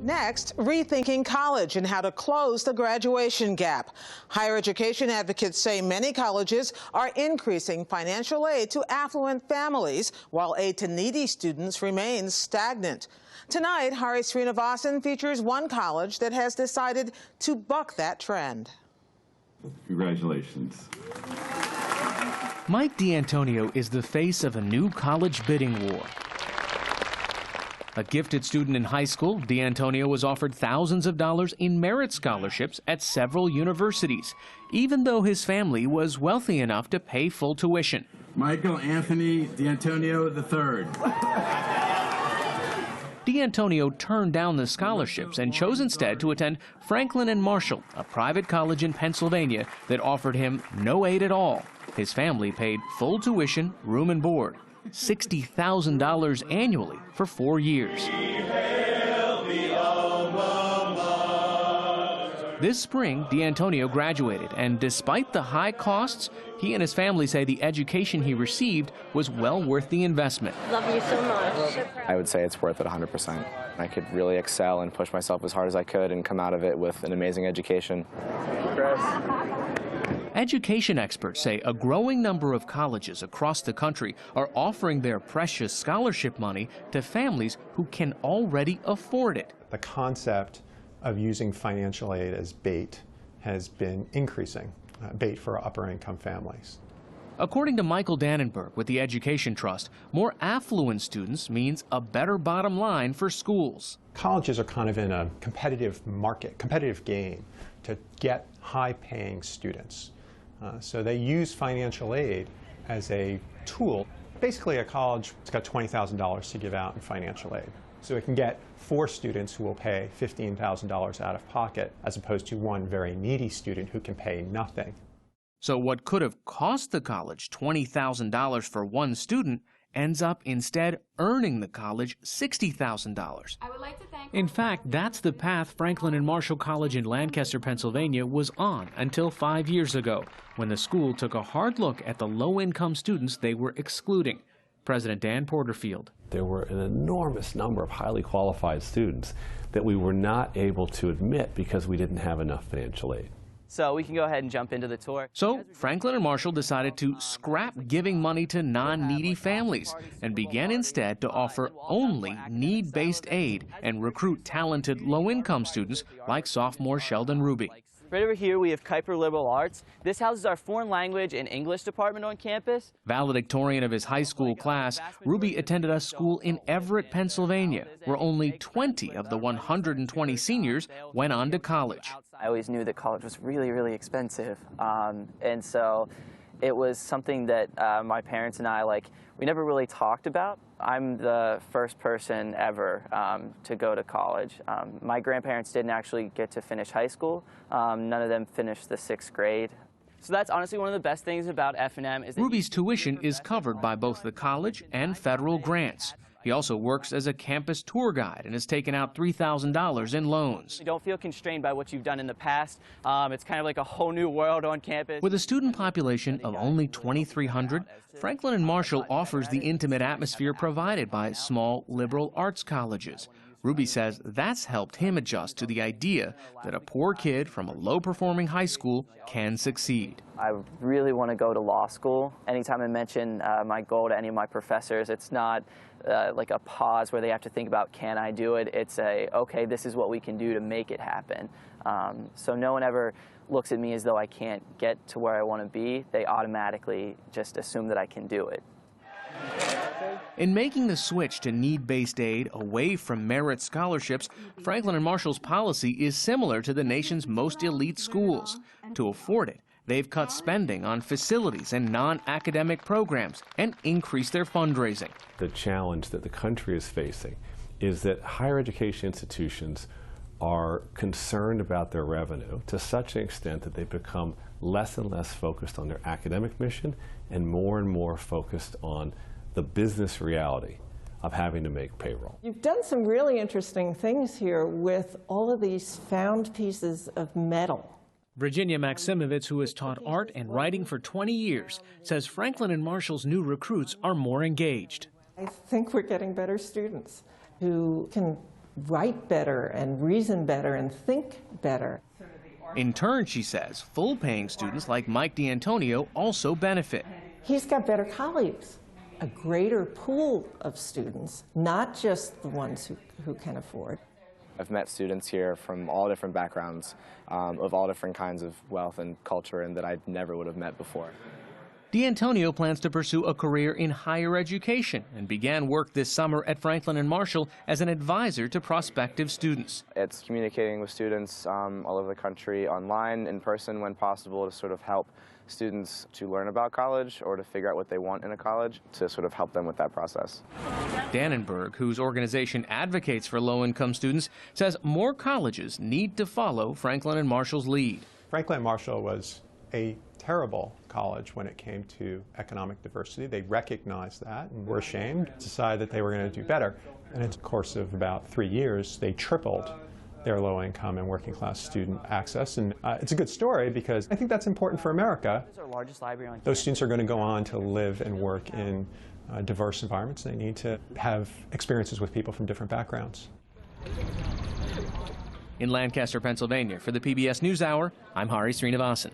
Next, rethinking college and how to close the graduation gap. Higher education advocates say many colleges are increasing financial aid to affluent families, while aid to needy students remains stagnant. Tonight, Hari Srinivasan features one college that has decided to buck that trend. Congratulations. Mike DiAntonio is the face of a new college bidding war. A gifted student in high school, DiAntonio was offered thousands of dollars in merit scholarships at several universities, even though his family was wealthy enough to pay full tuition. Michael Anthony DiAntonio III. DiAntonio turned down the scholarships and chose instead to attend Franklin and Marshall, a private college in Pennsylvania that offered him no aid at all. His family paid full tuition, room and board, $60,000 annually for 4 years. This spring, DiAntonio graduated, and despite the high costs, he and his family say the education he received was well worth the investment. Love you so much. I would say it's worth it 100%. I could really excel and push myself as hard as I could and come out of it with an amazing education. Education experts say a growing number of colleges across the country are offering their precious scholarship money to families who can already afford it. The concept of using financial aid as bait has been increasing, bait for upper-income families. According to Michael Dannenberg with the Education Trust, more affluent students means a better bottom line for schools. Colleges are kind of in a competitive market, competitive game to get high-paying students. So they use financial aid as a tool. Basically, a college has got $20,000 to give out in financial aid. So it can get 4 students who will pay $15,000 out of pocket, as opposed to one very needy student who can pay nothing. So what could have cost the college $20,000 for one student ends up instead earning the college $60,000. In fact, that's the path Franklin and Marshall College in Lancaster, Pennsylvania was on until 5 years ago, when the school took a hard look at the low-income students they were excluding. President Dan Porterfield. There were an enormous number of highly qualified students that we were not able to admit because we didn't have enough financial aid. So we can go ahead and jump into the tour. So Franklin and Marshall decided to scrap giving money to non-needy families and began instead to offer only need-based aid and recruit talented low-income students like sophomore Sheldon Ruby. Right over here we have Kuiper Liberal Arts. This houses our foreign language and English department on campus. Valedictorian of his high school class, Ruby attended a school in Everett, Pennsylvania, where only 20 of the 120 seniors went on to college. I always knew that college was really, really expensive. And so it was something that my parents and I, we never really talked about. I'm the first person ever to go to college. My grandparents didn't actually get to finish high school. None of them finished the 6th grade. So that's honestly one of the best things about F&M. Ruby's tuition is covered by both the college and federal grants. He also works as a campus tour guide and has taken out $3,000 in loans. You don't feel constrained by what you've done in the past. It's kind of like a whole new world on campus. With a student population of only 2,300, Franklin and Marshall offers the intimate atmosphere provided by small liberal arts colleges. Ruby says that's helped him adjust to the idea that a poor kid from a low-performing high school can succeed. I really want to go to law school. Anytime I mention my goal to any of my professors, it's not like a pause where they have to think about, can I do it? It's okay, this is what we can do to make it happen. So no one ever looks at me as though I can't get to where I want to be. They automatically just assume that I can do it. In making the switch to need-based aid away from merit scholarships, Franklin and Marshall's policy is similar to the nation's most elite schools. To afford it, they've cut spending on facilities and non-academic programs and increased their fundraising. The challenge that the country is facing is that higher education institutions are concerned about their revenue to such an extent that they've become less and less focused on their academic mission and more focused on the business reality of having to make payroll. You've done some really interesting things here with all of these found pieces of metal. Virginia Maximovitz, who has taught art and writing for 20 years, says Franklin and Marshall's new recruits are more engaged. I think we're getting better students who can write better and reason better and think better. In turn, she says, full-paying students like Mike DiAntonio also benefit. He's got better colleagues, a greater pool of students, not just the ones who can afford. I've met students here from all different backgrounds, of all different kinds of wealth and culture, and that I never would have met before. DiAntonio plans to pursue a career in higher education and began work this summer at Franklin and Marshall as an advisor to prospective students. It's communicating with students all over the country, online, in person when possible, to sort of help students to learn about college or to figure out what they want in a college, to sort of help them with that process. Dannenberg, whose organization advocates for low-income students, says more colleges need to follow Franklin and Marshall's lead. Franklin and Marshall was a terrible college when it came to economic diversity. They recognized that and were ashamed, decided that they were going to do better. And in the course of about 3 years, they tripled their low-income and working-class student access. And it's a good story because I think that's important for America. Those students are going to go on to live and work in diverse environments. They need to have experiences with people from different backgrounds. In Lancaster, Pennsylvania, for the PBS NewsHour, I'm Hari Srinivasan.